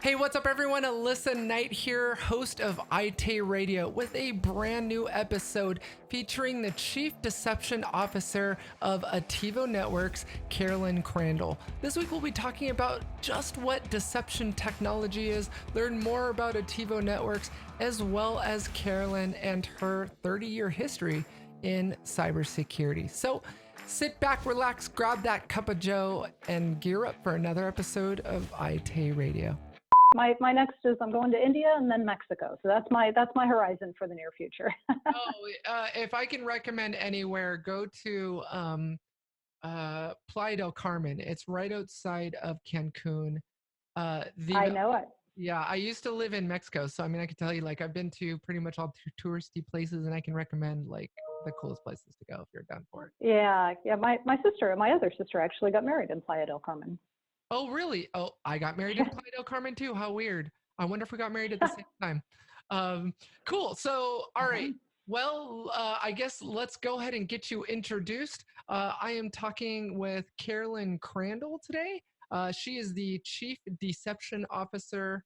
Hey, what's up, everyone? Alyssa Knight here, host of Aite Radio, with a brand new episode featuring the Chief Deception Officer of Attivo Networks, Carolyn Crandall. This week, we'll be talking about just what deception technology is, learn more about Attivo Networks, as well as Carolyn and her 30-year history in cybersecurity. So sit back, relax, grab that cup of joe, and gear up for another episode of Aite Radio. My next is I'm going to India and then Mexico. So that's my horizon for the near future. If I can recommend anywhere, go to Playa del Carmen. It's right outside of Cancun. I know it. Yeah, I used to live in Mexico, so I mean, I can tell you, like, I've been to pretty much all touristy places, and I can recommend like the coolest places to go if you're down for it. Yeah. My other sister actually got married in Playa del Carmen. Oh, really? Oh, I got married in Playa del Carmen too. How weird. I wonder if we got married at the same time. Cool. So, all right. Well, I guess let's go ahead and get you introduced. I am talking with Carolyn Crandall today. She is the Chief Deception Officer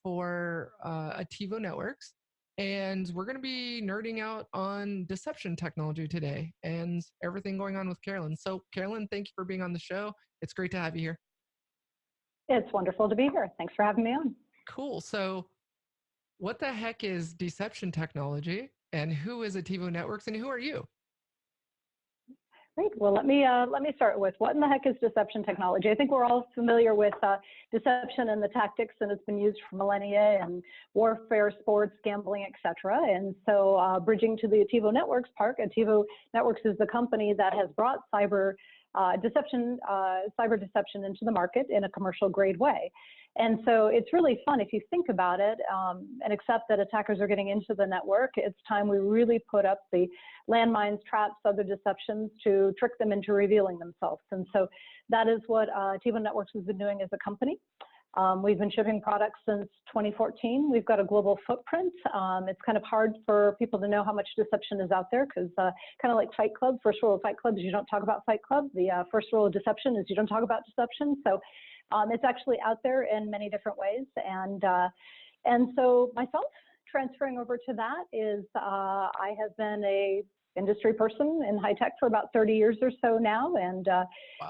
for Attivo Networks. And we're going to be nerding out on deception technology today and everything going on with Carolyn. So, Carolyn, thank you for being on the show. It's great to have you here. It's wonderful to be here. Thanks for having me on. Cool. So what the heck is deception technology, and who is Attivo Networks, and who are you? Great. Well, let me start with what in the heck is deception technology? I think we're all familiar with deception and the tactics, and it's been used for millennia in warfare, sports, gambling, etc. And so bridging to the Attivo Networks part, Attivo Networks is the company that has brought cyber deception into the market in a commercial grade way. And so it's really fun if you think about it and accept that attackers are getting into the network. It's time we really put up the landmines, traps, other deceptions to trick them into revealing themselves. And so that is what Attivo Networks has been doing as a company. We've been shipping products since 2014. We've got a global footprint. It's kind of hard for people to know how much deception is out there because kind of like Fight Club, first rule of Fight Club is you don't talk about Fight Club. The first rule of deception is you don't talk about deception. So it's actually out there in many different ways. And so myself, transferring over to that is I have been a industry person in high tech for about 30 years or so now, and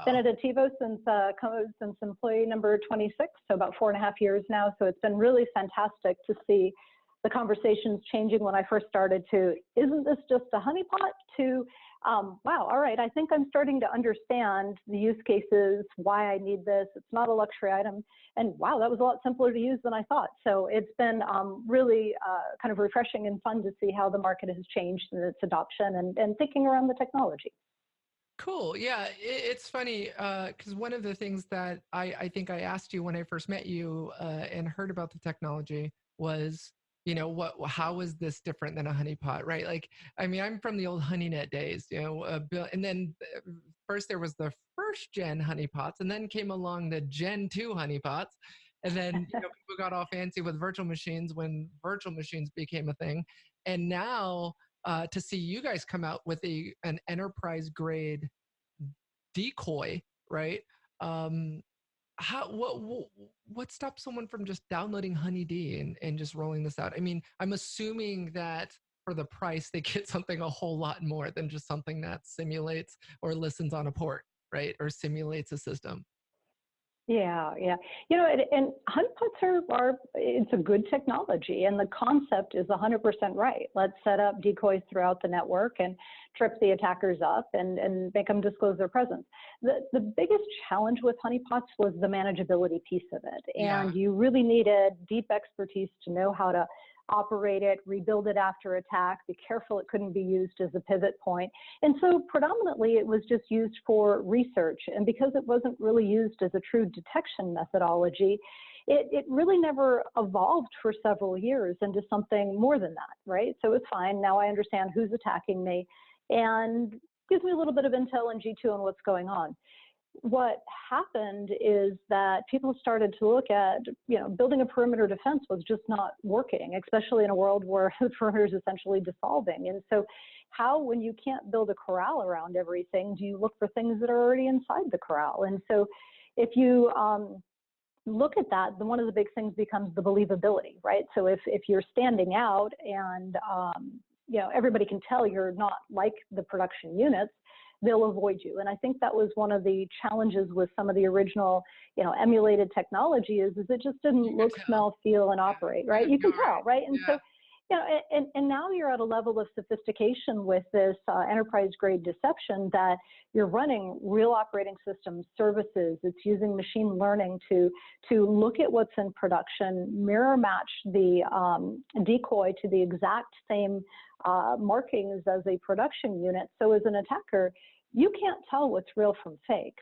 been at Attivo since employee number 26, so about 4.5 years now. So it's been really fantastic to see the conversations changing when I first started to, isn't this just a honeypot, to, wow, all right, I think I'm starting to understand the use cases, why I need this. It's not a luxury item. And wow, that was a lot simpler to use than I thought. So it's been really kind of refreshing and fun to see how the market has changed in its adoption and thinking around the technology. Cool. Yeah, it's funny because one of the things that I think I asked you when I first met you and heard about the technology was, you know, how is this different than a honeypot, right? Like, I mean, I'm from the old HoneyNet days, you know, and then first there was the first gen honeypots, and then came along the Gen 2 honeypots. And then you know, people got all fancy with virtual machines when virtual machines became a thing. And now to see you guys come out with an enterprise grade decoy, right? What stops someone from just downloading HoneyD and just rolling this out? I mean, I'm assuming that for the price they get something a whole lot more than just something that simulates or listens on a port, right? Or simulates a system. Yeah. You know, and honeypots it's a good technology, and the concept is 100% right. Let's set up decoys throughout the network and trip the attackers up and make them disclose their presence. The biggest challenge with honeypots was the manageability piece of it. And you really needed deep expertise to know how to operate it, rebuild it after attack, be careful it couldn't be used as a pivot point. And so predominantly it was just used for research. And because it wasn't really used as a true detection methodology, it really never evolved for several years into something more than that, right? So it's fine. Now I understand who's attacking me and gives me a little bit of intel in G2 on what's going on. What happened is that people started to look at, you know, building a perimeter defense was just not working, especially in a world where the perimeter is essentially dissolving. And so how, when you can't build a corral around everything, do you look for things that are already inside the corral? And so if you look at that, then one of the big things becomes the believability, right? So if you're standing out and everybody can tell you're not like the production units, they'll avoid you. And I think that was one of the challenges with some of the original, emulated technology is it just didn't look, smell, feel, and operate, right? You can tell, right? And so, and now you're at a level of sophistication with this enterprise-grade deception that you're running real operating systems, services. It's using machine learning to look at what's in production, mirror match the decoy to the exact same markings as a production unit. So as an attacker, you can't tell what's real from fake.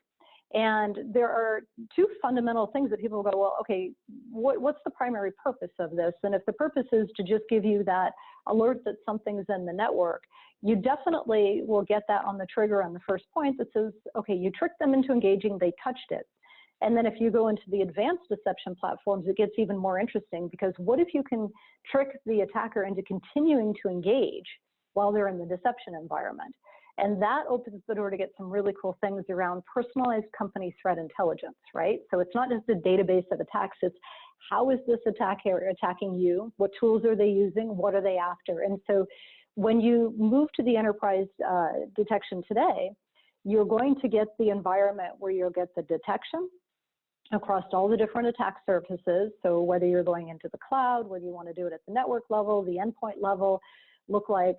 And there are two fundamental things that people go, well, okay, what's the primary purpose of this? And if the purpose is to just give you that alert that something's in the network, you definitely will get that on the trigger on the first point that says, okay, you tricked them into engaging, they touched it. And then if you go into the advanced deception platforms, it gets even more interesting, because what if you can trick the attacker into continuing to engage while they're in the deception environment? And that opens the door to get some really cool things around personalized company threat intelligence, right? So it's not just a database of attacks, it's how is this attacker attacking you? What tools are they using? What are they after? And so when you move to the enterprise detection today, you're going to get the environment where you'll get the detection across all the different attack surfaces. So whether you're going into the cloud, whether you want to do it at the network level, the endpoint level, look like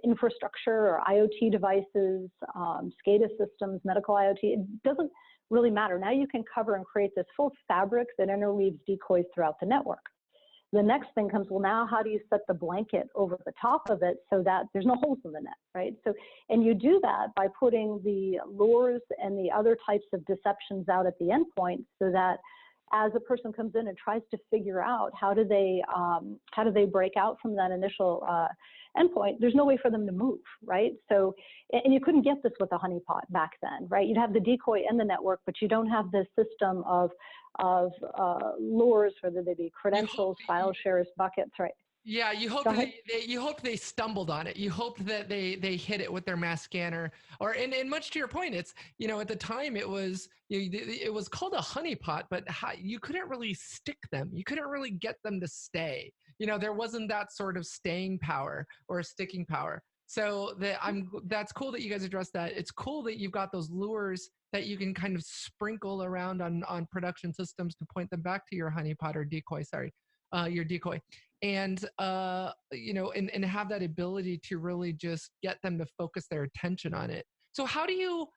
infrastructure or IoT devices, SCADA systems, medical IoT, it doesn't really matter. Now you can cover and create this full fabric that interweaves decoys throughout the network. The next thing comes, well, now how do you set the blanket over the top of it so that there's no holes in the net, right? So, and you do that by putting the lures and the other types of deceptions out at the endpoint, so that as a person comes in and tries to figure out how do they break out from that initial endpoint, there's no way for them to move, right? So, and you couldn't get this with a honeypot back then, right? You'd have the decoy in the network, but you don't have this system of lures, whether they be credentials, file shares, buckets, right? Yeah, you hope you hope they stumbled on it. You hope that they hit it with their mass scanner. Or and much to your point, it's at the time it was it was called a honeypot, but you couldn't really stick them. You couldn't really get them to stay. There wasn't that sort of staying power or sticking power. So that's cool that you guys addressed that. It's cool that you've got those lures that you can kind of sprinkle around on production systems to point them back to your honeypot or decoy. Sorry, your decoy. And and have that ability to really just get them to focus their attention on it. So how do you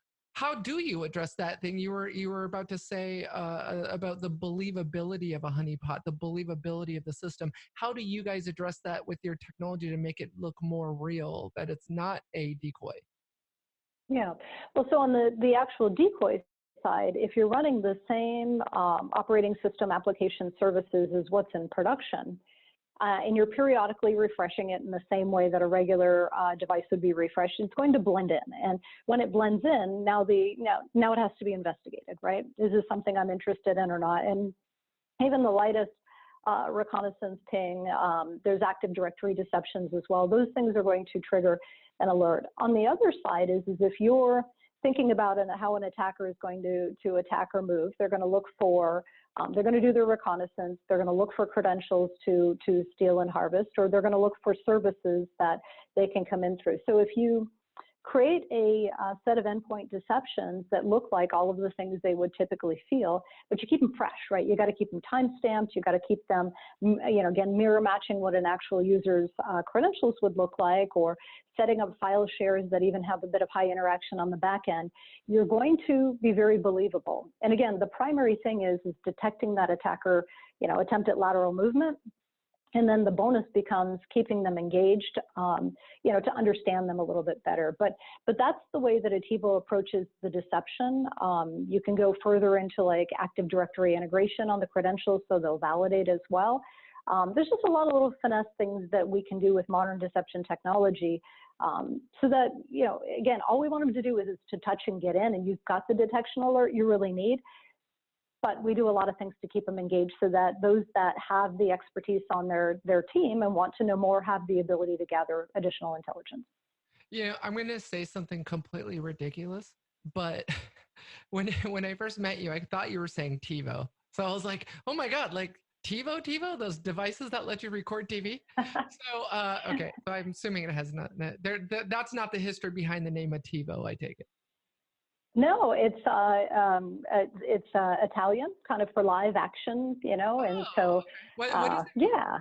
address that thing you were about to say about the believability of a honeypot, the believability of the system? How do you guys address that with your technology to make it look more real, that it's not a decoy? Yeah, well, so on the actual decoy side, if you're running the same operating system application services as what's in production, and you're periodically refreshing it in the same way that a regular device would be refreshed, it's going to blend in. And when it blends in, now it has to be investigated, right? Is this something I'm interested in or not? And even the lightest reconnaissance ping, there's Active Directory deceptions as well. Those things are going to trigger an alert. On the other side is if you're thinking about how an attacker is going to attack or move, they're going to look for they're going to do their reconnaissance, they're going to look for credentials to steal and harvest, or they're going to look for services that they can come in through. So if you create a set of endpoint deceptions that look like all of the things they would typically feel, but you keep them fresh, right? You got to keep them time-stamped, you got to keep them, again, mirror matching what an actual user's credentials would look like, or setting up file shares that even have a bit of high interaction on the back end, you're going to be very believable. And again, the primary thing is detecting that attacker, attempt at lateral movement. And then the bonus becomes keeping them engaged, to understand them a little bit better. But that's the way that Attivo approaches the deception. You can go further into like Active Directory integration on the credentials, so they'll validate as well. There's just a lot of little finesse things that we can do with modern deception technology, so that, again, all we want them to do is to touch and get in, and you've got the detection alert you really need. But we do a lot of things to keep them engaged so that those that have the expertise on their team and want to know more have the ability to gather additional intelligence. I'm going to say something completely ridiculous, but when I first met you, I thought you were saying TiVo. So I was like, oh my God, like TiVo, those devices that let you record TV. So, okay. So I'm assuming it has not, that's not the history behind the name of TiVo, I take it. No, it's Italian, kind of for live action, you know, and Oh, so okay. What does it mean? yeah.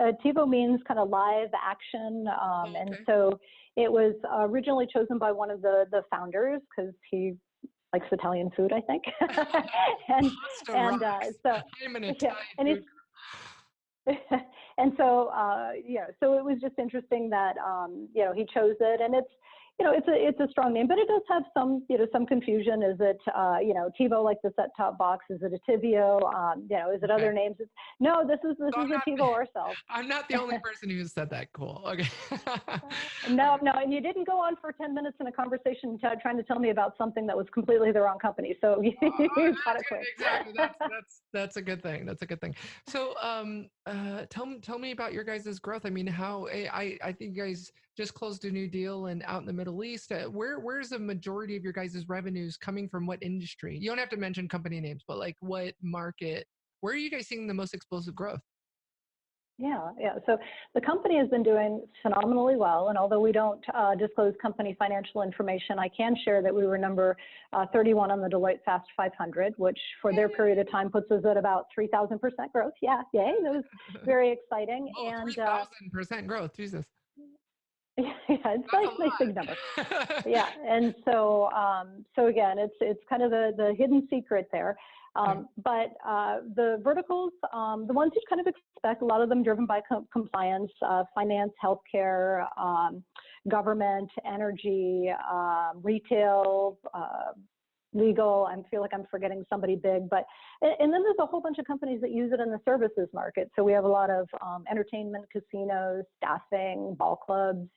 Attivo means kind of live action, Oh, and okay. so it was originally chosen by one of the founders because he likes Italian food, I think, and Pasta and rocks. so I'm an yeah, Italian and food. and so yeah, so it was just interesting that you know, he chose it, and it's, you know, it's a strong name, but it does have some, you know, some confusion. Is it you know, TiVo like the set top box? Is it a Tivio? You know, is it Okay. other names? No, this is So a TiVo ourselves. I'm not the only person who said that. Cool. Okay. No, no, and you didn't go on for 10 minutes in a conversation trying to tell me about something that was completely the wrong company. So you got it quick. Exactly. That's a good thing. That's a good thing. So, tell me about your guys' growth. I mean, how I think you guys just closed a new deal and out in the Middle East. Where's the majority of your guys' revenues coming from? What industry? You don't have to mention company names, but like what market? Where are you guys seeing the most explosive growth? Yeah, yeah. So the company has been doing phenomenally well, and although we don't disclose company financial information, I can share that we were number 31 on the Deloitte Fast 500, which for their period of time puts us at about 3,000% growth. Yeah, yay! That was very exciting, Whoa, and 3,000% growth. Jesus. yeah, it's That's nice big number. a lot. Yeah, and so so again, it's kind of the hidden secret there. But the verticals, the ones you kind of expect, a lot of them driven by compliance, finance, healthcare, government, energy, retail, legal. I feel like I'm forgetting somebody big, but and then there's a whole bunch of companies that use it in the services market. So we have a lot of entertainment, casinos, staffing, ball clubs.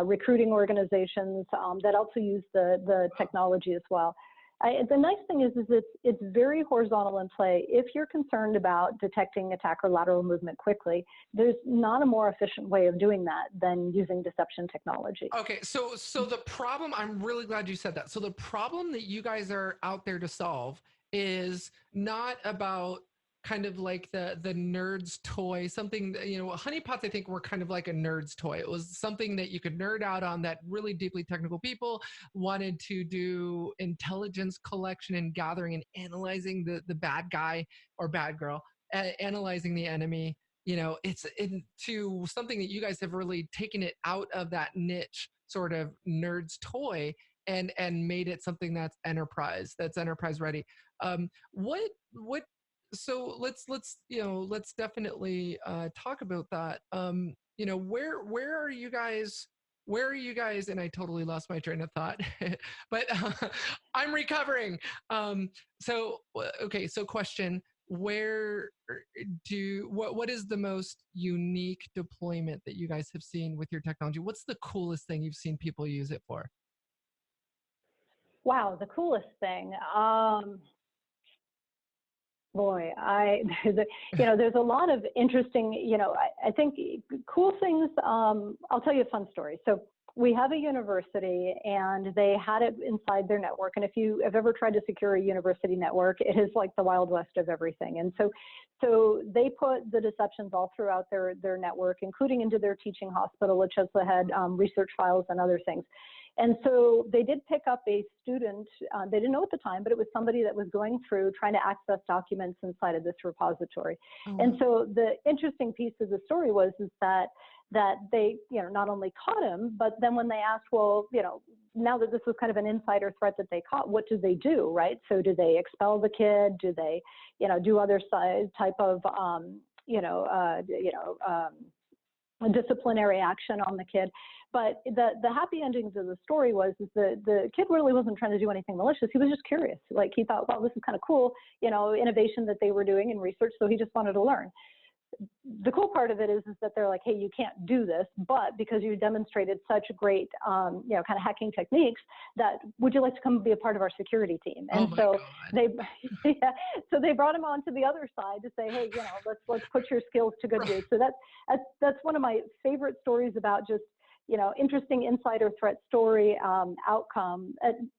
Recruiting organizations that also use the technology as well. The nice thing is it's very horizontal in play. If you're concerned about detecting attacker lateral movement quickly, there's not a more efficient way of doing that than using deception technology. Okay, so the problem, I'm really glad you said that. So the problem that you guys are out there to solve is not about kind of like the nerd's toy, something that, you know, honeypots I think were kind of like a nerd's toy. It was something that you could nerd out on, that really deeply technical people wanted to do intelligence collection and gathering and analyzing the bad guy or bad girl, analyzing the enemy. You know, it's into something that you guys have really taken it out of that niche sort of nerd's toy and made it something that's enterprise ready. What so let's you know, let's definitely talk about that. You know, where are you guys, and I totally lost my train of thought. But I'm recovering. So okay, so question, where what is the most unique deployment that you guys have seen with your technology? What's the coolest thing you've seen people use it for? Wow, the coolest thing. Boy, you know, there's a lot of interesting, you know, I think cool things. I'll tell you a fun story. So we have a university and they had it inside their network. And if you have ever tried to secure a university network, it is like the Wild West of everything. And so they put the deceptions all throughout their network, including into their teaching hospital, which also had research files and other things. And so they did pick up a student, they didn't know at the time, but it was somebody that was going through trying to access documents inside of this repository. Oh, And so the interesting piece of the story is that they, you know, not only caught him, but then when they asked, well, you know, now that this was kind of an insider threat that they caught, what do they do, right? So do they expel the kid? Do they, you know, do other type of, disciplinary action on the kid? But the happy endings of the story is the kid really wasn't trying to do anything malicious. He was just curious. Like he thought, well, this is kind of cool, you know, innovation that they were doing in research. So he just wanted to learn. The cool part of it is that they're like, hey, you can't do this, but because you demonstrated such great, you know, kind of hacking techniques, that would you like to come be a part of our security team? And so they brought him on to the other side to say, hey, you know, let's put your skills to good use. So that's one of my favorite stories about just, interesting insider threat story outcome.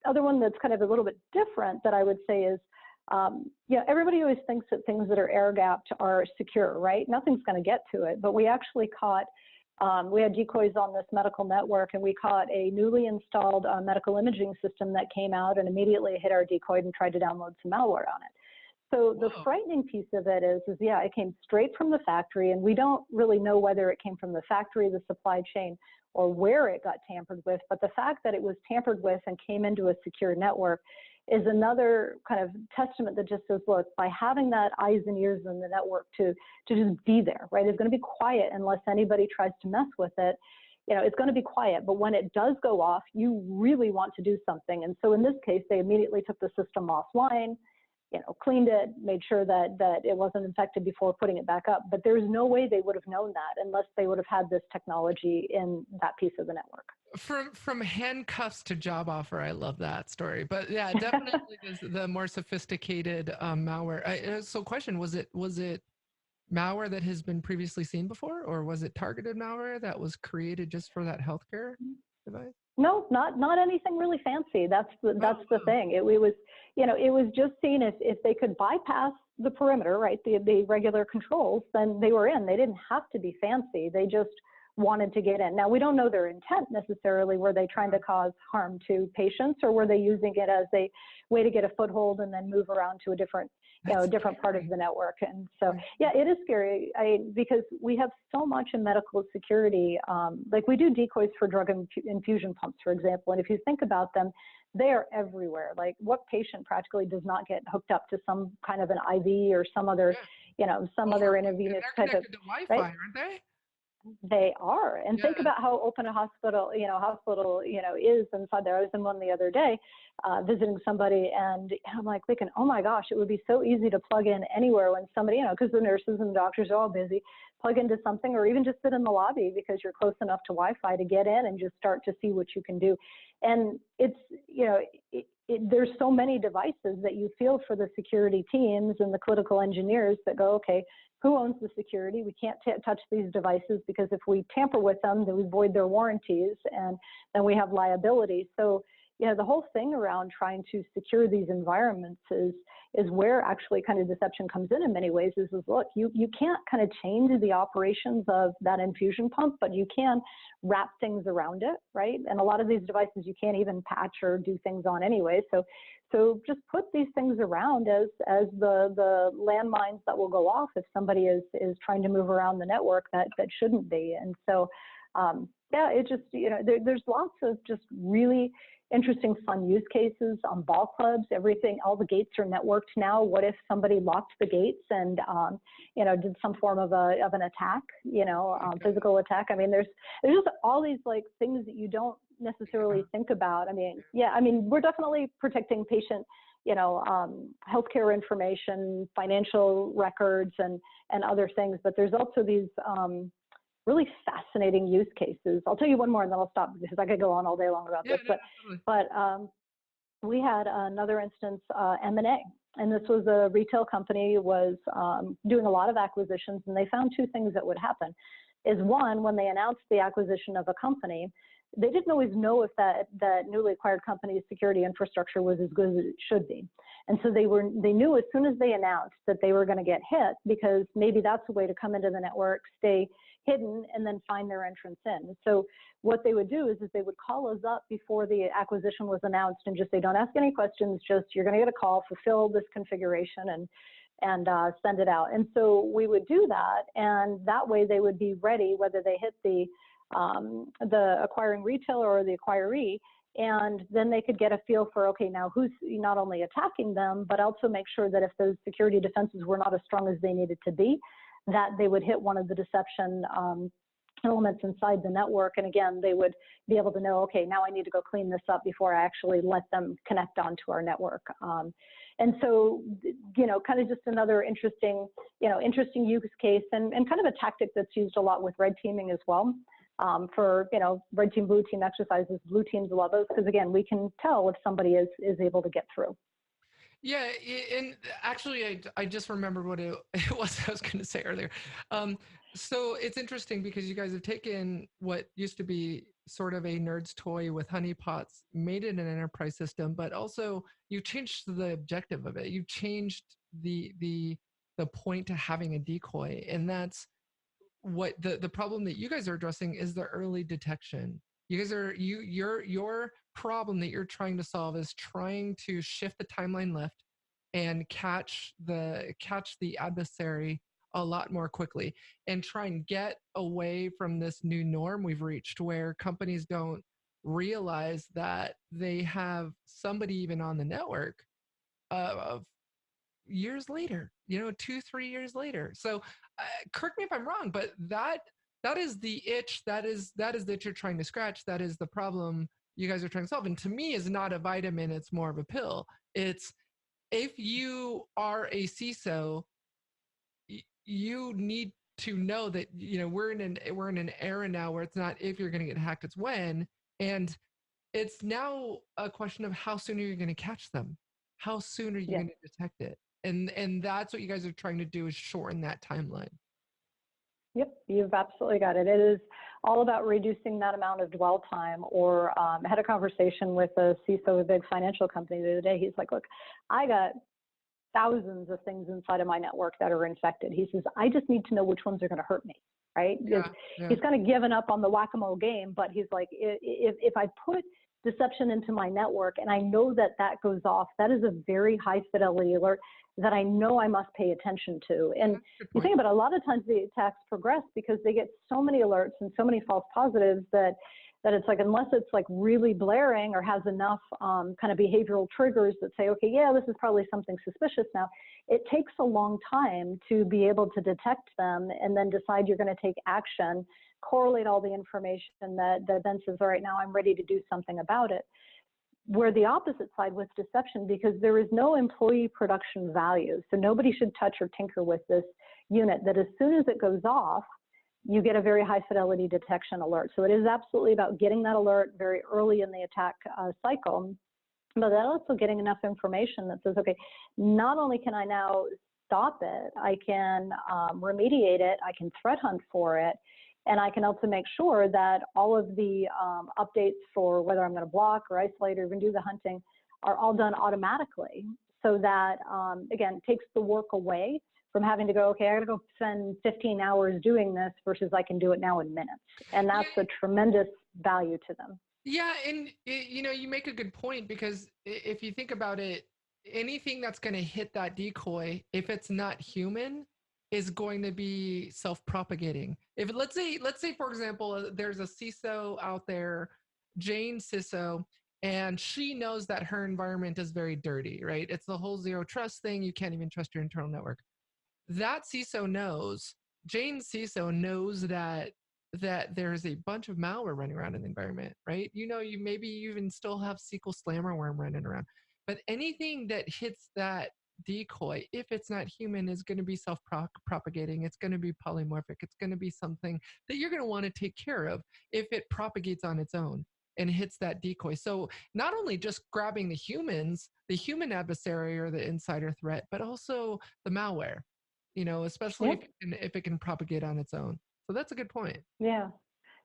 Other one that's kind of a little bit different that I would say is, everybody always thinks that things that are air-gapped are secure, right? Nothing's going to get to it, but we actually caught, we had decoys on this medical network, and we caught a newly installed medical imaging system that came out and immediately hit our decoy and tried to download some malware on it. So the frightening piece of it is yeah, it came straight from the factory, and we don't really know whether it came from the factory, the supply chain, or where it got tampered with, but the fact that it was tampered with and came into a secure network is another kind of testament that just says, look, by having that eyes and ears in the network to just be there, right? It's going to be quiet unless anybody tries to mess with it. It's going to be quiet, but when it does go off, you really want to do something. And so in this case, they immediately took the system offline, cleaned it, made sure that it wasn't infected before putting it back up. But there's no way they would have known that unless they would have had this technology in that piece of the network. From handcuffs to job offer, I love that story. But yeah, definitely the more sophisticated malware. So question, was it malware that has been previously seen before, or was it targeted malware that was created just for that healthcare device? No, not anything really fancy. That's the thing. It was it was just seen if they could bypass the perimeter, right, the regular controls, then they were in. They didn't have to be fancy. They just wanted to get in. Now, we don't know their intent necessarily. Were they trying to cause harm to patients, or were they using it as a way to get a foothold and then move around to a different part of the network? And so, yeah, it is scary because we have so much in medical security. Like we do decoys for drug infusion pumps, for example. And if you think about them, they are everywhere. Like what patient practically does not get hooked up to some kind of an IV or some other, some other intravenous type of, to Wi-Fi, right? aren't they? They are. And think about how open a hospital, is inside there. I was in one the other day visiting somebody, and I'm like thinking, oh my gosh, it would be so easy to plug in anywhere when somebody, because the nurses and the doctors are all busy, plug into something, or even just sit in the lobby because you're close enough to Wi-Fi to get in and just start to see what you can do. And it's, there's so many devices that you feel for the security teams and the critical engineers that go, okay, who owns the security? We can't touch these devices because if we tamper with them, then we void their warranties and then we have liability. So, the whole thing around trying to secure these environments is where actually kind of deception comes in many ways is look, you can't kind of change the operations of that infusion pump, but you can wrap things around it, right? And a lot of these devices you can't even patch or do things on anyway. So just put these things around as the landmines that will go off if somebody is trying to move around the network that shouldn't be. And so, it just, there's lots of just really interesting, fun use cases on ball clubs, everything, all the gates are networked now. What if somebody locked the gates and, did some form of an attack, physical attack? I mean, there's just all these like things that you don't necessarily think about. I mean, we're definitely protecting patient, healthcare information, financial records, and other things, but there's also these, really fascinating use cases. I'll tell you one more and then I'll stop because I could go on all day long about this. But we had another instance, M&A, and this was a retail company was doing a lot of acquisitions, and they found two things that would happen. Is one, when they announced the acquisition of a company, they didn't always know if that newly acquired company's security infrastructure was as good as it should be. And so they knew as soon as they announced that they were going to get hit, because maybe that's a way to come into the network, stay hidden, and then find their entrance in. So what they would do is they would call us up before the acquisition was announced and just say, don't ask any questions, just you're going to get a call, fulfill this configuration, and send it out. And so we would do that, and that way they would be ready whether they hit the acquiring retailer or the acquiree, and then they could get a feel for, okay, now who's not only attacking them, but also make sure that if those security defenses were not as strong as they needed to be, that they would hit one of the deception elements inside the network. And again, they would be able to know, okay, now I need to go clean this up before I actually let them connect onto our network. And so, kind of just another interesting use case, and kind of a tactic that's used a lot with red teaming as well. For red team, blue team exercises, blue teams love those because again, we can tell if somebody is able to get through. Yeah, and actually, I just remembered what it was I was going to say earlier. Um, so it's interesting because you guys have taken what used to be sort of a nerd's toy with honeypots, made it an enterprise system, but also you changed the objective of it. You changed the point to having a decoy, and that's what the problem that you guys are addressing is the early detection. You guys are your problem that you're trying to solve is trying to shift the timeline left and catch the adversary a lot more quickly and try and get away from this new norm we've reached where companies don't realize that they have somebody even on the network of years later, 2 3 years later. So correct me if I'm wrong, but that is the itch, that is the itch you're trying to scratch, that is the problem you guys are trying to solve. And to me is not a vitamin, it's more of a pill. It's if you are a CISO, you need to know that we're in an era now where it's not if you're going to get hacked, it's when. And it's now a question of how soon are you going to catch them, how soon are you Yeah. going to detect it, and that's what you guys are trying to do is shorten that timeline. Yep, you've absolutely got it. It is all about reducing that amount of dwell time. Or I had a conversation with a CISO of a big financial company the other day. He's like, look, I got thousands of things inside of my network that are infected. He says, I just need to know which ones are going to hurt me, right? Yeah. He's kind of given up on the whack-a-mole game, but he's like, if I put deception into my network and I know that that goes off, that is a very high fidelity alert that I know I must pay attention to. And you think about it, a lot of times the attacks progress because they get so many alerts and so many false positives that it's like, unless it's like really blaring or has enough kind of behavioral triggers that say, okay, yeah, this is probably something suspicious now, it takes a long time to be able to detect them and then decide you're going to take action, correlate all the information that then says, all right, now I'm ready to do something about it. We're the opposite side with deception because there is no employee production value. So nobody should touch or tinker with this unit, that as soon as it goes off, you get a very high fidelity detection alert. So it is absolutely about getting that alert very early in the attack cycle, but then also getting enough information that says, okay, not only can I now stop it, I can remediate it, I can threat hunt for it, and I can also make sure that all of the updates for whether I'm going to block or isolate or even do the hunting are all done automatically, so that, again, takes the work away from having to go, okay, I got to go spend 15 hours doing this versus I can do it now in minutes. And that's a tremendous value to them. Yeah, and you make a good point because if you think about it, anything that's going to hit that decoy, if it's not human, is going to be self-propagating. If let's say for example, there's a CISO out there, Jane CISO, and she knows that her environment is very dirty, right? It's the whole zero trust thing. You can't even trust your internal network. That CISO knows, Jane CISO knows that there's a bunch of malware running around in the environment, right? You maybe even still have SQL Slammer worm running around, but anything that hits that decoy, if it's not human, is going to be self-propagating. It's going to be polymorphic. It's going to be something that you're going to want to take care of if it propagates on its own and hits that decoy. So not only just grabbing the humans, the human adversary or the insider threat, but also the malware, especially Yep. if it can propagate on its own. So that's a good point. Yeah.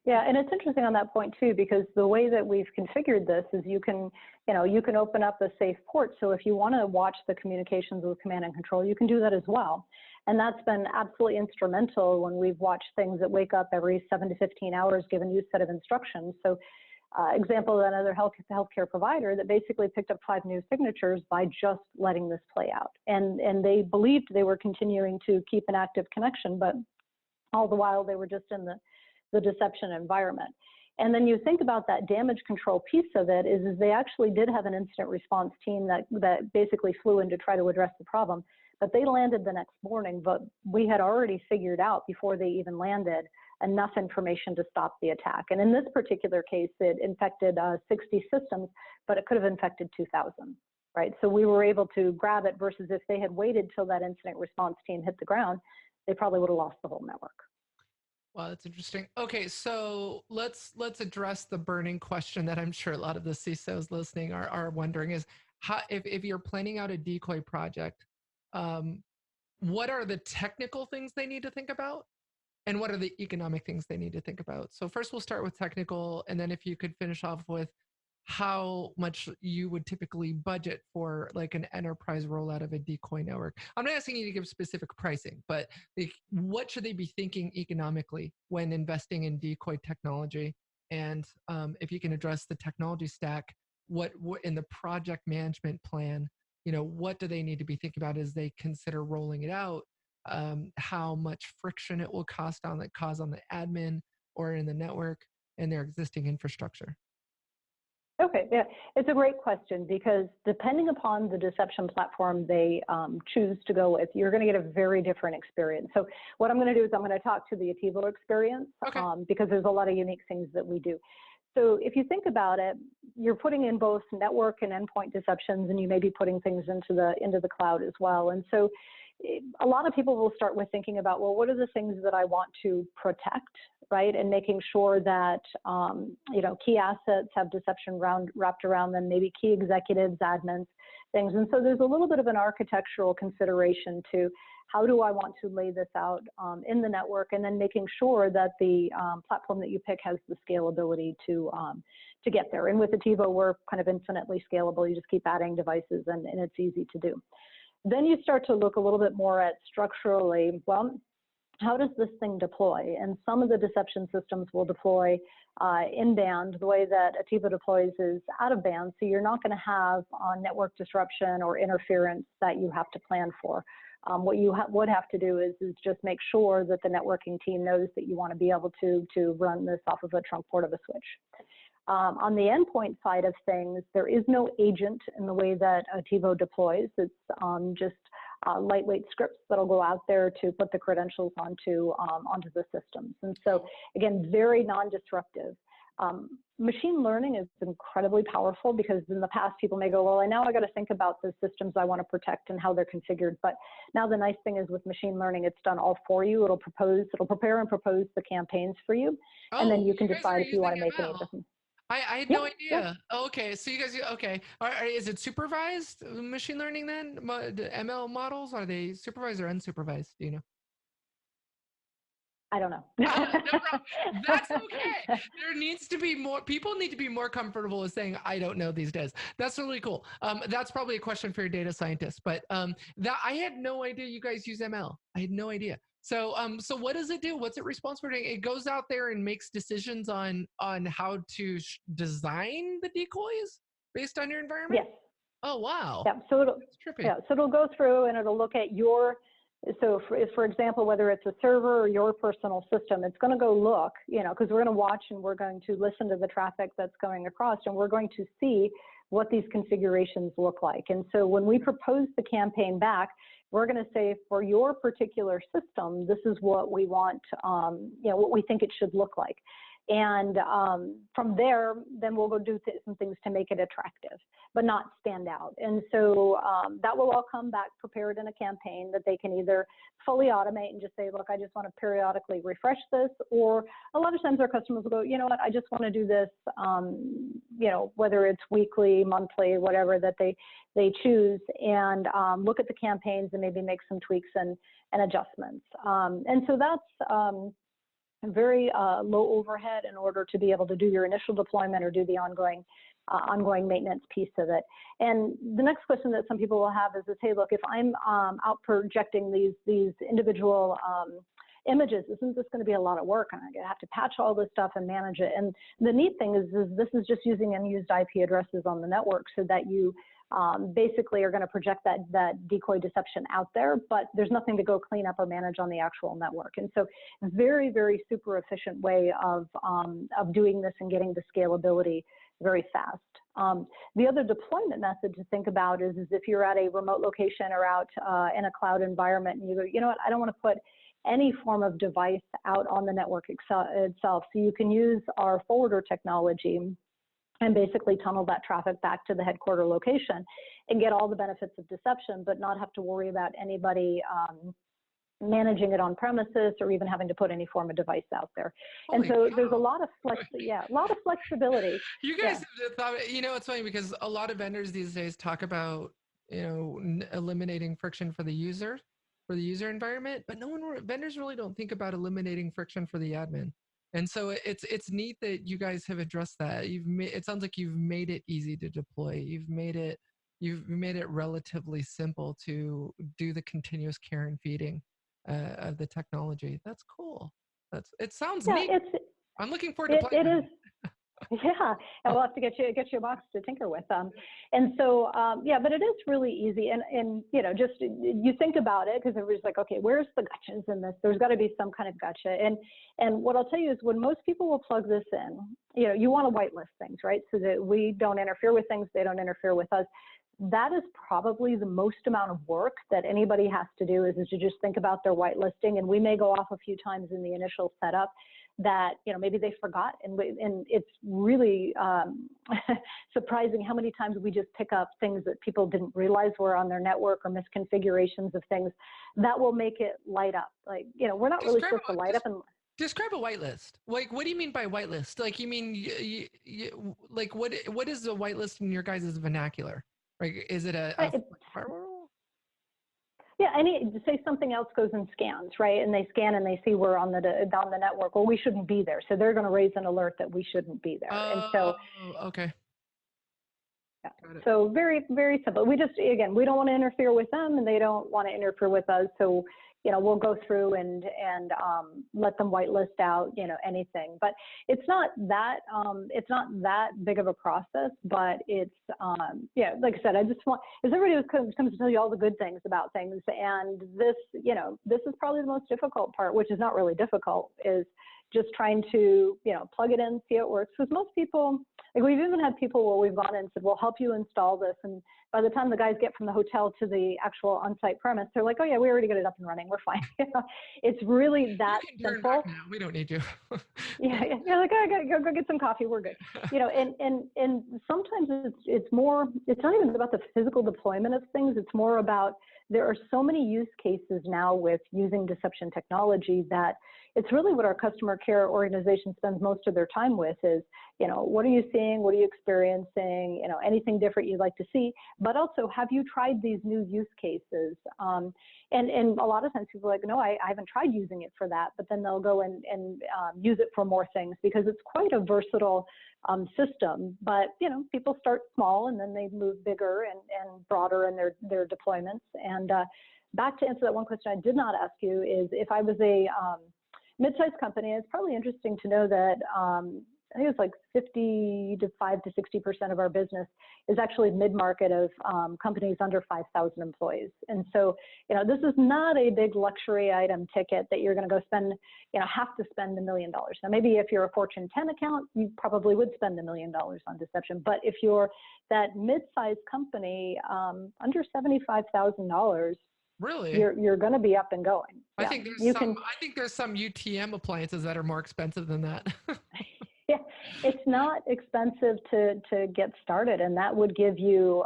Yeah, and it's interesting on that point too, because the way that we've configured this is you can open up a safe port. So if you want to watch the communications with command and control, you can do that as well. And that's been absolutely instrumental when we've watched things that wake up every 7 to 15 hours, given you a set of instructions. So example, another healthcare provider that basically picked up 5 new signatures by just letting this play out. And they believed they were continuing to keep an active connection, but all the while they were just in the deception environment. And then you think about that damage control piece of it is they actually did have an incident response team that basically flew in to try to address the problem, but they landed the next morning, but we had already figured out before they even landed enough information to stop the attack. And in this particular case, it infected 60 systems, but it could have infected 2,000, right? So we were able to grab it versus if they had waited till that incident response team hit the ground, they probably would have lost the whole network. Wow, that's interesting. Okay, so let's address the burning question that I'm sure a lot of the CISOs listening are wondering is if you're planning out a decoy project, what are the technical things they need to think about? And what are the economic things they need to think about? So first we'll start with technical, and then if you could finish off with how much you would typically budget for like an enterprise rollout of a decoy network. I'm not asking you to give specific pricing, but like, what should they be thinking economically when investing in decoy technology? And if you can address the technology stack, what in the project management plan, what do they need to be thinking about as they consider rolling it out? How much friction it will cause on the admin or in the network and their existing infrastructure. Okay, yeah, it's a great question because depending upon the deception platform they choose to go with, you're going to get a very different experience. So what I'm going to do is I'm going to talk to the Attivo experience, okay, because there's a lot of unique things that we do. So if you think about it, you're putting in both network and endpoint deceptions, and you may be putting things into the cloud as well. And so a lot of people will start with thinking about, well, what are the things that I want to protect, right? And making sure that, key assets have deception wrapped around them, maybe key executives, admins, things. And so there's a little bit of an architectural consideration to how do I want to lay this out in the network, and then making sure that the platform that you pick has the scalability to get there. And with Attivo, we're kind of infinitely scalable. You just keep adding devices, and it's easy to do. Then you start to look a little bit more at structurally, well, how does this thing deploy? And some of the deception systems will deploy in band. The way that Attivo deploys is out of band, so you're not going to have network disruption or interference that you have to plan for. What you would have to do is just make sure that the networking team knows that you want to be able to run this off of a trunk port of a switch. On the endpoint side of things, there is no agent in the way that Attivo deploys. It's just lightweight scripts that'll go out there to put the credentials onto the systems. And so, again, very non-disruptive. Machine learning is incredibly powerful because in the past people may go, well, now I got to think about the systems I want to protect and how they're configured. But now the nice thing is with machine learning, it's done all for you. It'll prepare and propose the campaigns for you, and then you can decide if you want to make any difference. I had no idea. Okay, so you guys, okay. Is it supervised machine learning then? The ML models, are they supervised or unsupervised? Do you know? I don't know. No problem. That's okay. There needs to be more, people need to be more comfortable with saying, I don't know these days. That's really cool. That's probably a question for your data scientist, but that I had no idea you guys use ML. I had no idea. So, so what does it do? What's it responsible for doing? It goes out there and makes decisions on how to design the decoys based on your environment? Yes. Oh, wow. Yeah, so it'll go through and it'll look at your, so for example, whether it's a server or your personal system, it's going to go look, because we're going to watch and we're going to listen to the traffic that's going across, and we're going to see what these configurations look like. And so when we propose the campaign back, we're going to say, for your particular system, this is what we want, what we think it should look like. And from there, then we'll go do some things to make it attractive, but not stand out. And so that will all come back prepared in a campaign that they can either fully automate and just say, look, I just want to periodically refresh this. Or a lot of times our customers will go, you know what, I just want to do this, whether it's weekly, monthly, whatever that they choose, and look at the campaigns and maybe make some tweaks and adjustments. And so that's very low overhead in order to be able to do your initial deployment or do the ongoing maintenance piece of it. And the next question that some people will have is, hey, look, if I'm out projecting these individual images, isn't this going to be a lot of work? And I'm going to have to patch all this stuff and manage it. And the neat thing is this is just using unused IP addresses on the network so that you basically are going to project that decoy deception out there, but there's nothing to go clean up or manage on the actual network. And so very, very super efficient way of doing this and getting the scalability very fast. The other deployment method to think about is if you're at a remote location or out in a cloud environment and you go, you know what, I don't want to put any form of device out on the network itself. So you can use our forwarder technology and basically tunnel that traffic back to the headquarter location and get all the benefits of deception, but not have to worry about anybody managing it on premises or even having to put any form of device out there. Holy and so cow. there's a lot of a lot of flexibility. You guys have thought, it's funny because a lot of vendors these days talk about, eliminating friction for the user environment, but vendors really don't think about eliminating friction for the admin. And so it's neat that you guys have addressed that. It sounds like you've made it easy to deploy. You've made it relatively simple to do the continuous care and feeding of the technology. That's cool. It sounds neat. I'm looking forward to playing. It is. Yeah, and we'll have to get you a box to tinker with. And so, but it is really easy. And just you think about it, because everybody's like, okay, where's the gotchas in this? There's got to be some kind of gotcha. And what I'll tell you is when most people will plug this in, you want to whitelist things, right? So that we don't interfere with things, they don't interfere with us. That is probably the most amount of work that anybody has to do is to just think about their whitelisting. And we may go off a few times in the initial setup that maybe they forgot, and it's really surprising how many times we just pick up things that people didn't realize were on their network or misconfigurations of things that will make it light up. Like we're not really supposed to light up. And describe a whitelist. Like, what do you mean by whitelist? Like, you mean like what is a whitelist in your guys' vernacular? Like, is it a firewall? Yeah, say something else goes and scans, right? And they scan and they see we're on the network. Well, we shouldn't be there, so they're going to raise an alert that we shouldn't be there. And so, okay. Yeah. So very, very simple. We don't want to interfere with them, and they don't want to interfere with us. So we'll go through and let them whitelist out anything. But it's not that big of a process. But it's like I said, I just want, as everybody comes to tell you all the good things about things, and this is probably the most difficult part, which is not really difficult, is just trying to plug it in, see how it works. Because most people, like, we've even had people where we've gone in and said, we'll help you install this, and by the time the guys get from the hotel to the actual on-site premise, they're like, oh yeah, we already got it up and running, we're fine. It's really that simple. Now. We don't need you. Yeah, you're like, oh, I gotta go get some coffee, we're good. And sometimes it's not even about the physical deployment of things, it's more about, there are so many use cases now with using deception technology that it's really what our customer care organization spends most of their time with is, what are you seeing? What are you experiencing? Anything different you'd like to see, but also, have you tried these new use cases? And a lot of times people are like, no, I haven't tried using it for that, but then they'll go and use it for more things because it's quite a versatile system. But people start small and then they move bigger and broader in their deployments. And back to answer that one question I did not ask you is, if I was a mid-sized company, it's probably interesting to know that I think it's like 55 to 60% of our business is actually mid-market of companies under 5,000 employees. And so, this is not a big luxury item ticket that you're going to go spend, have to spend $1 million. Now, maybe if you're a Fortune 10 account, you probably would spend $1 million on deception. But if you're that mid-sized company under $75,000, really, you're going to be up and going. I think there's some UTM appliances that are more expensive than that. Yeah, it's not expensive to get started, and that would give you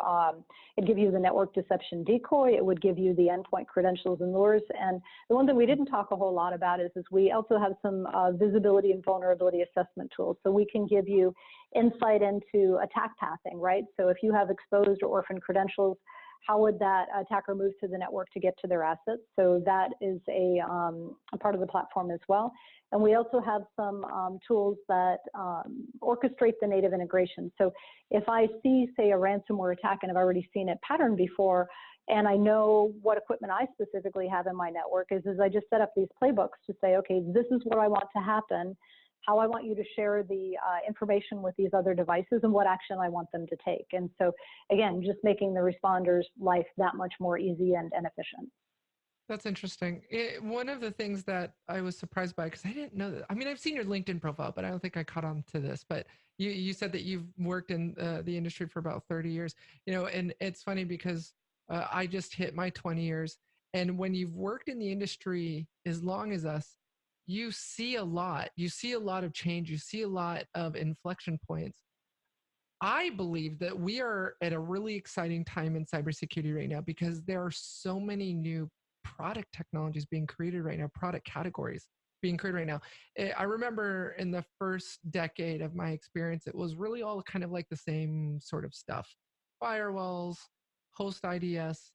the network deception decoy. It would give you the endpoint credentials and lures. And the one thing we didn't talk a whole lot about is we also have some visibility and vulnerability assessment tools. So we can give you insight into attack pathing, right? So if you have exposed or orphaned credentials, how would that attacker move to the network to get to their assets? So that is a part of the platform as well. And we also have some tools that orchestrate the native integration. So if I see, say, a ransomware attack, and I've already seen it patterned before, and I know what equipment I specifically have in my network, is I just set up these playbooks to say, okay, this is what I want to happen, how I want you to share the information with these other devices, and what action I want them to take. And so, again, just making the responders' life that much more easy and efficient. That's interesting. One of the things that I was surprised by, because I didn't know that. I mean, I've seen your LinkedIn profile, but I don't think I caught on to this. But you said that you've worked in the industry for about 30 years. And it's funny because I just hit my 20 years. And when you've worked in the industry as long as us, you see a lot. You see a lot of change. You see a lot of inflection points. I believe that we are at a really exciting time in cybersecurity right now because there are so many new product technologies being created right now, product categories being created right now. I remember in the first decade of my experience, it was really all kind of like the same sort of stuff: firewalls, host IDS,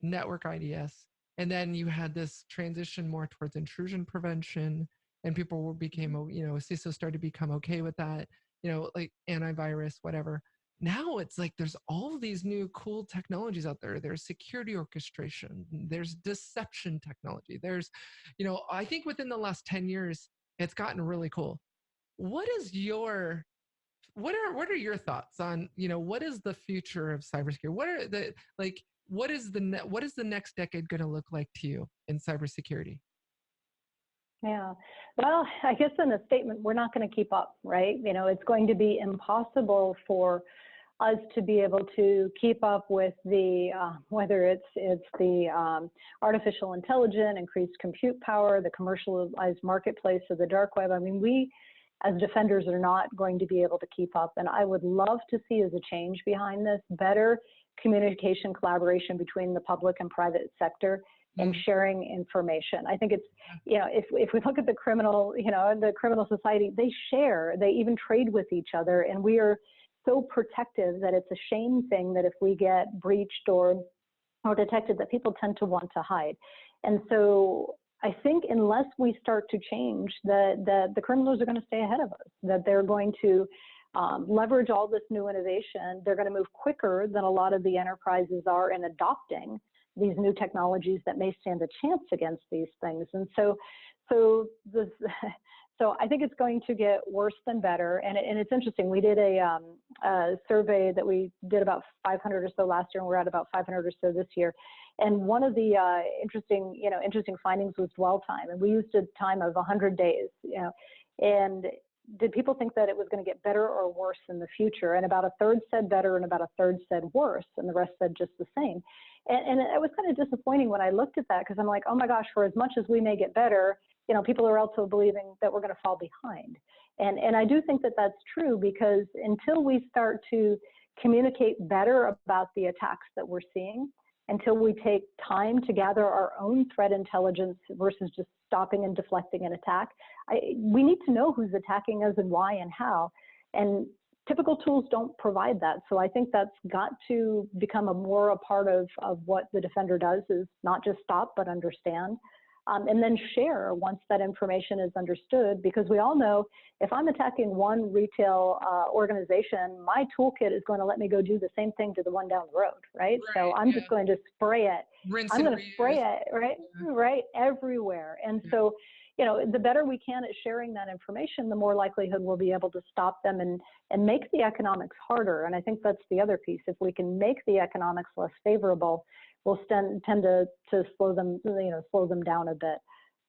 network IDS. And then you had this transition more towards intrusion prevention, and people became, CISO started to become okay with that, like antivirus, whatever. Now it's like there's all of these new cool technologies out there. There's security orchestration, there's deception technology, there's, I think within the last 10 years, it's gotten really cool. What is your what are your thoughts on, what is the future of cybersecurity? What are the like what is the next decade going to look like to you in cybersecurity? Yeah. Well, I guess in a statement, we're not going to keep up, right? It's going to be impossible for us to be able to keep up with the, whether it's the artificial intelligence, increased compute power, the commercialized marketplace of the dark web. I mean, we as defenders are not going to be able to keep up. And I would love to see, as a change behind this, better communication, collaboration between the public and private sector and sharing information. I think it's, if we look at the criminal, the criminal society, they share, they even trade with each other, and we are so protective that it's a shame thing that if we get breached or detected, that people tend to want to hide. And so I think unless we start to change, that the criminals are going to stay ahead of us, that they're going to leverage all this new innovation. They're going to move quicker than a lot of the enterprises are in adopting these new technologies that may stand a chance against these things. And so I think it's going to get worse than better. And it's interesting. We did a survey that we did about 500 or so last year, and we're at about 500 or so this year. And one of the interesting findings was dwell time, and we used a time of 100 days. And did people think that it was going to get better or worse in the future? And about a third said better, and about a third said worse, and the rest said just the same. And it was kind of disappointing when I looked at that, because I'm like, oh my gosh, for as much as we may get better, people are also believing that we're going to fall behind. And I do think that that's true, because until we start to communicate better about the attacks that we're seeing, until we take time to gather our own threat intelligence versus just stopping and deflecting an attack, we need to know who's attacking us and why and how. And typical tools don't provide that. So I think that's got to become a part of what the defender does, is not just stop, but understand. And then share once that information is understood, because we all know if I'm attacking one retail organization, my toolkit is going to let me go do the same thing to the one down the road, right? So I'm just going to spray it. I'm going to spray it, right, everywhere. And so, the better we can at sharing that information, the more likelihood we'll be able to stop them and make the economics harder. And I think that's the other piece. If we can make the economics less favorable, we'll tend to slow them down a bit.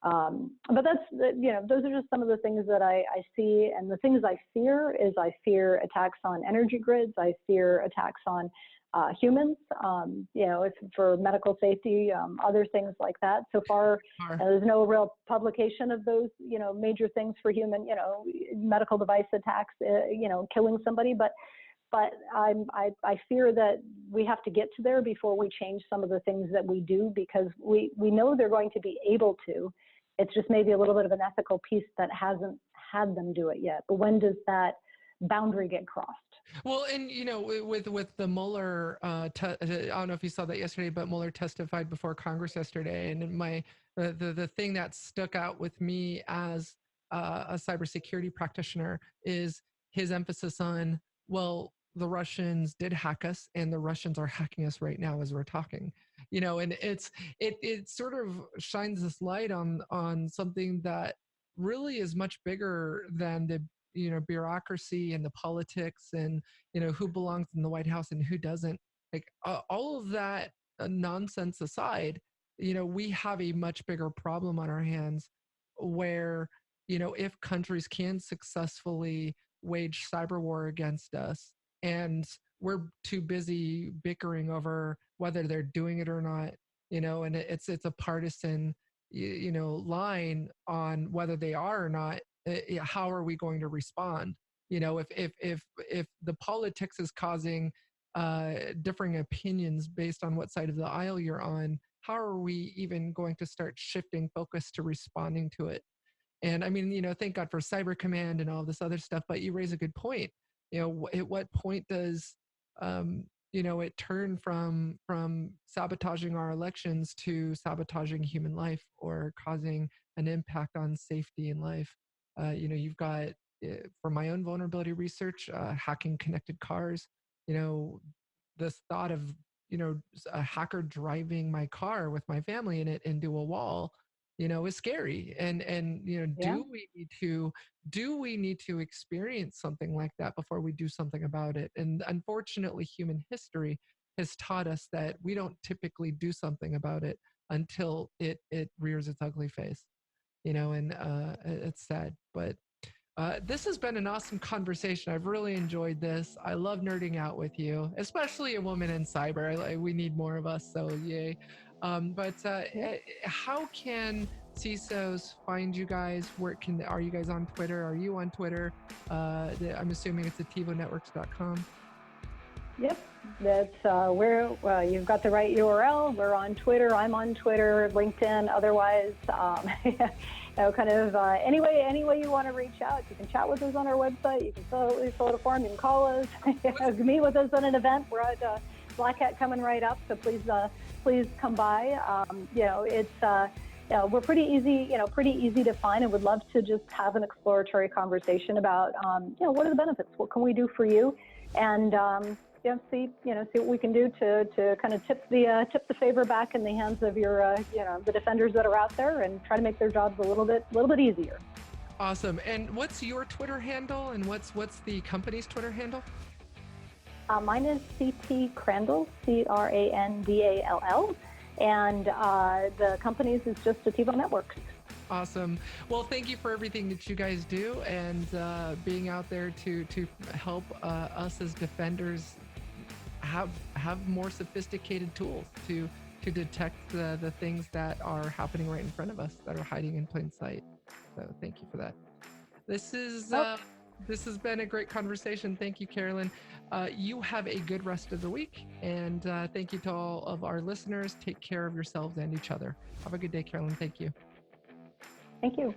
But that's, those are just some of the things that I see. And the things I fear is attacks on energy grids. I fear attacks on humans, for medical safety, other things like that. So far, there's no real publication of those, major things for human, medical device attacks, killing somebody. But I fear that we have to get to there before we change some of the things that we do, because we know they're going to be able to. It's just maybe a little bit of an ethical piece that hasn't had them do it yet. But when does that boundary get crossed? Well, and with the Mueller, I don't know if you saw that yesterday, but Mueller testified before Congress yesterday, and the thing that stuck out with me as a cybersecurity practitioner is his emphasis on, well, the Russians did hack us, and the Russians are hacking us right now as we're talking. And it sort of shines this light on something that really is much bigger than the bureaucracy and the politics and who belongs in the White House and who doesn't. Like all of that nonsense aside, we have a much bigger problem on our hands, where if countries can successfully wage cyber war against us, and we're too busy bickering over whether they're doing it or not, and it's a partisan line on whether they are or not. How are we going to respond? If the politics is causing differing opinions based on what side of the aisle you're on, how are we even going to start shifting focus to responding to it? And I mean, thank God for Cyber Command and all this other stuff, but you raise a good point. At what point does, it turn from sabotaging our elections to sabotaging human life or causing an impact on safety and life? You've got, for my own vulnerability research, hacking connected cars, you know, this thought of, a hacker driving my car with my family in it into a wall, is scary. And Yeah. do we need to experience something like that before we do something about it? And unfortunately, human history has taught us that we don't typically do something about it until it rears its ugly face, and it's sad. But this has been an awesome conversation. I've really enjoyed this. I love nerding out with you, especially a woman in cyber. We need more of us, so yay. But Yeah. how can CISOs find you guys? Are you guys on Twitter? Are you on Twitter? I'm assuming it's attivonetworks.com. Yep, that's where you've got the right URL. We're on Twitter. I'm on Twitter, LinkedIn. Otherwise, kind of any way you want to reach out. You can chat with us on our website. You can fill out a form. You can call us. Meet with us at an event. We're at Black Hat coming right up, so please come by. We're pretty easy to find, and would love to just have an exploratory conversation about what are the benefits? What can we do for you? And see what we can do to kind of tip the favor back in the hands of your the defenders that are out there, and try to make their jobs a little bit easier. Awesome. And what's your Twitter handle, and what's the company's Twitter handle? Mine is CT Crandall, Crandall, and the company's is just Attivo Networks. Awesome. Well, thank you for everything that you guys do, and being out there to help us as defenders have more sophisticated tools to detect the things that are happening right in front of us, that are hiding in plain sight. So thank you for that. This has been a great conversation. Thank you, Carolyn. You have a good rest of the week, and thank you to all of our listeners. Take care of yourselves and each other. Have a good day, Carolyn. Thank you. Thank you.